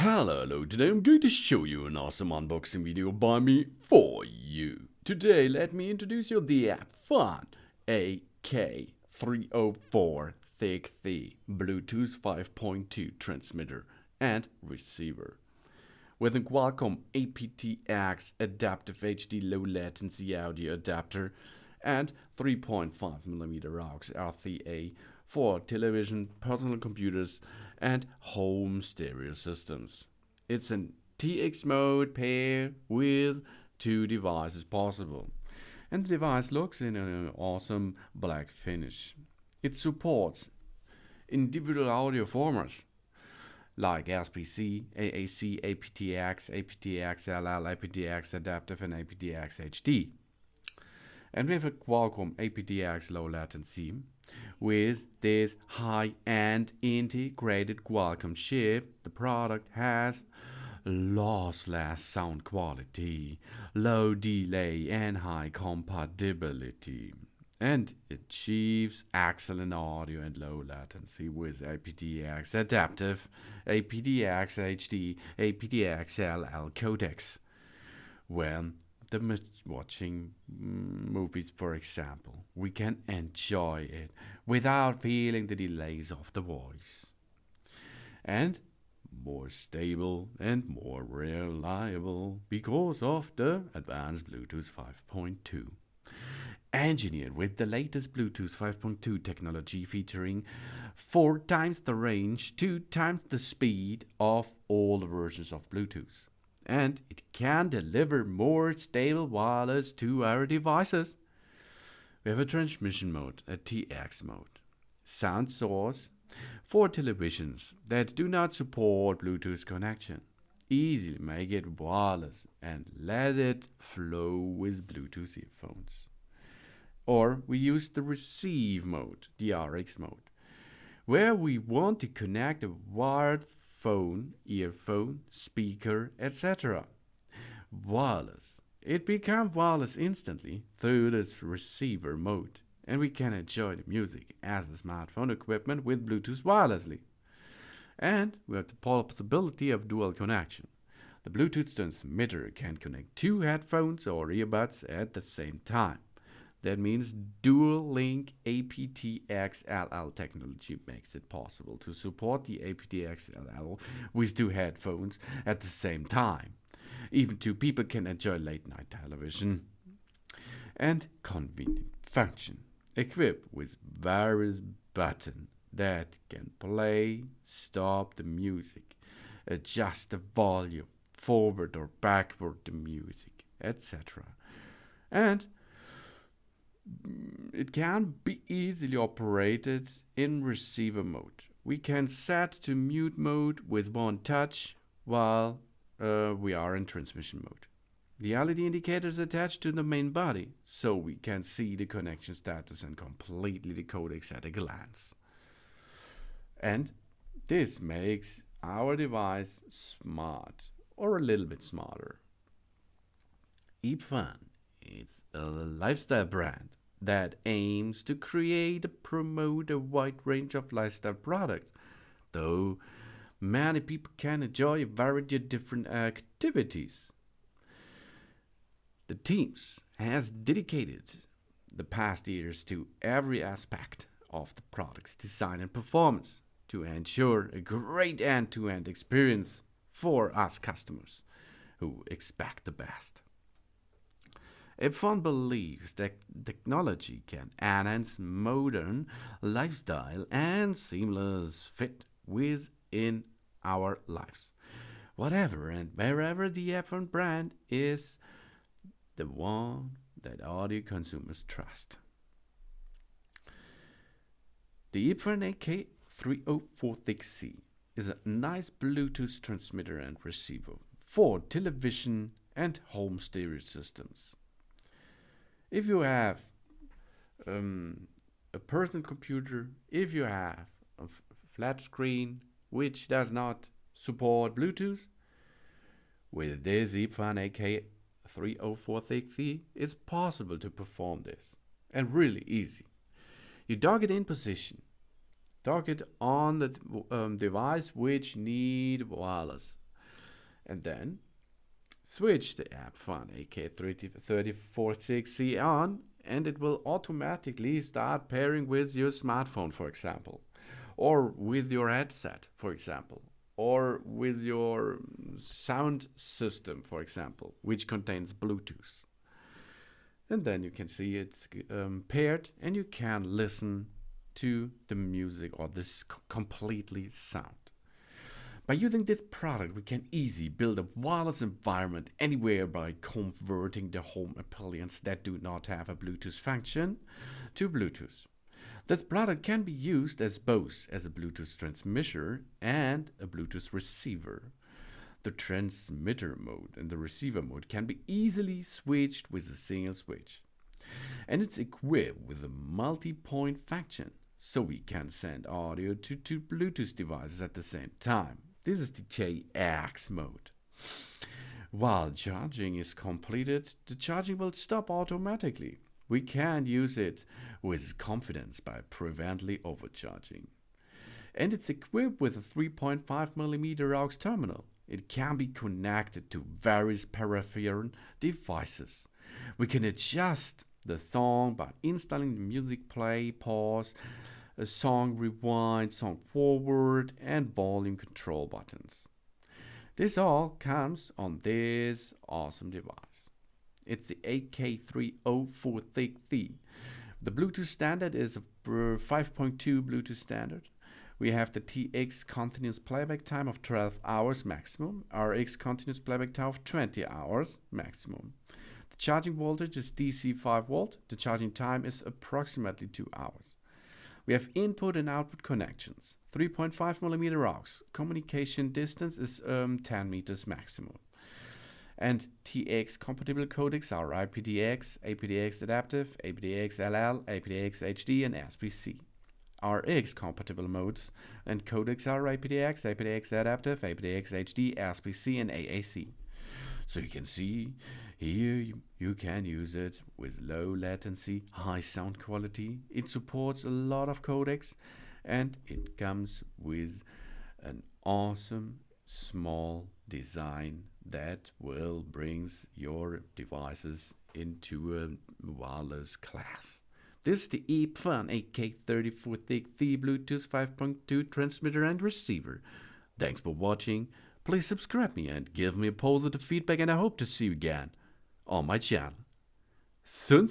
Hello, today I'm going to show you an awesome unboxing video by me for you. Today let me introduce you the eppfun AK3046C Bluetooth 5.2 transmitter and receiver. With a Qualcomm APTX-Adaptive HD Low Latency Audio Adapter and 3.5mm AUX RCA for television, personal computers, and home stereo systems. It's an TX mode pair with two devices possible. And the device looks in an awesome black finish. It supports individual audio formats like SPC, AAC, aptX, aptX-LL, aptX-Adaptive, and aptX-HD. And we have a Qualcomm APTX Low Latency with this high-end integrated Qualcomm chip. The product has lossless sound quality, low delay, and high compatibility, and achieves excellent audio and low latency with aptX-Adaptive, aptX-HD, aptX-LL codecs. When watching movies, for example, we can enjoy it without feeling the delays of the voice. And more stable and more reliable because of the advanced Bluetooth 5.2. Engineered with the latest Bluetooth 5.2 technology featuring 4 times the range, 2 times the speed of all the versions of Bluetooth. And it can deliver more stable wireless to our devices. We have a transmission mode, a TX mode, sound source for televisions that do not support Bluetooth connection. Easily make it wireless and let it flow with Bluetooth earphones. Or we use the receive mode, the RX mode, where we want to connect a wired phone, earphone, speaker, etc. Wireless. It becomes wireless instantly through this receiver mode, and we can enjoy the music as a smartphone equipment with Bluetooth wirelessly. And we have the possibility of dual connection. The Bluetooth transmitter can connect 2 headphones or earbuds at the same time. That means dual link aptX-LL technology makes it possible to support the aptX-LL with 2 headphones at the same time. Even 2 people can enjoy late night television. And convenient function, equipped with various buttons that can play, stop the music, adjust the volume, forward or backward the music, etc. And it can be easily operated in receiver mode. We can set to mute mode with one touch while we are in transmission mode. The LED indicator is attached to the main body, so we can see the connection status and completely the codecs at a glance. And this makes our device smart, or a little bit smarter. eppfun is a lifestyle brand that aims to create and promote a wide range of lifestyle products, though many people can enjoy a variety of different activities. The teams has dedicated the past years to every aspect of the product's design and performance to ensure a great end-to-end experience for us customers who expect the best. eppfun believes that technology can enhance modern lifestyle and seamless fit within our lives. Whatever and wherever the eppfun brand is the one that audio consumers trust. The eppfun AK3046C is a nice Bluetooth transmitter and receiver for television and home stereo systems. If you have a personal computer, if you have a flat screen which does not support Bluetooth, with this eppfun AK3046C it's possible to perform this, and really easy. You dock it in position, dock it on the device which need wireless, And then switch the eppfun AK3046C on, and it will automatically start pairing with your smartphone, for example, or with your headset, for example, or with your sound system, for example, which contains Bluetooth. And then you can see it's paired, and you can listen to the music or this completely sound. By using this product, we can easily build a wireless environment anywhere by converting the home appliances that do not have a Bluetooth function to Bluetooth. This product can be used as both as a Bluetooth transmitter and a Bluetooth receiver. The transmitter mode and the receiver mode can be easily switched with a single switch. And it's equipped with a multi-point function, so we can send audio to two Bluetooth devices at the same time. This is the JX mode. While charging is completed, the charging will stop automatically. We can use it with confidence by preventing overcharging. And it's equipped with a 3.5mm aux terminal. It can be connected to various peripheral devices. We can adjust the song by installing the music play, pause, a song rewind, song forward, and volume control buttons. This all comes on this awesome device. It's the AK3046C. The Bluetooth standard is a 5.2 Bluetooth standard. We have the TX continuous playback time of 12 hours maximum, RX continuous playback time of 20 hours maximum. The charging voltage is DC 5 volt. The charging time is approximately 2 hours. We have input and output connections. 3.5mm aux. Communication distance is 10 meters maximum. And TX compatible codecs are aptX, aptX-Adaptive, aptX-LL, aptX-HD, and SBC. RX compatible modes and codecs are aptX, aptX-Adaptive, aptX-HD, SBC, and AAC. So you can see here you can use it with low latency, high sound quality. It supports a lot of codecs, and it comes with an awesome small design that will bring your devices into a wireless class. This is the eppfun AK3046C Bluetooth 5.2 transmitter and receiver. Thanks for watching. Please subscribe me and give me a positive feedback, and I hope to see you again on my channel. Soon.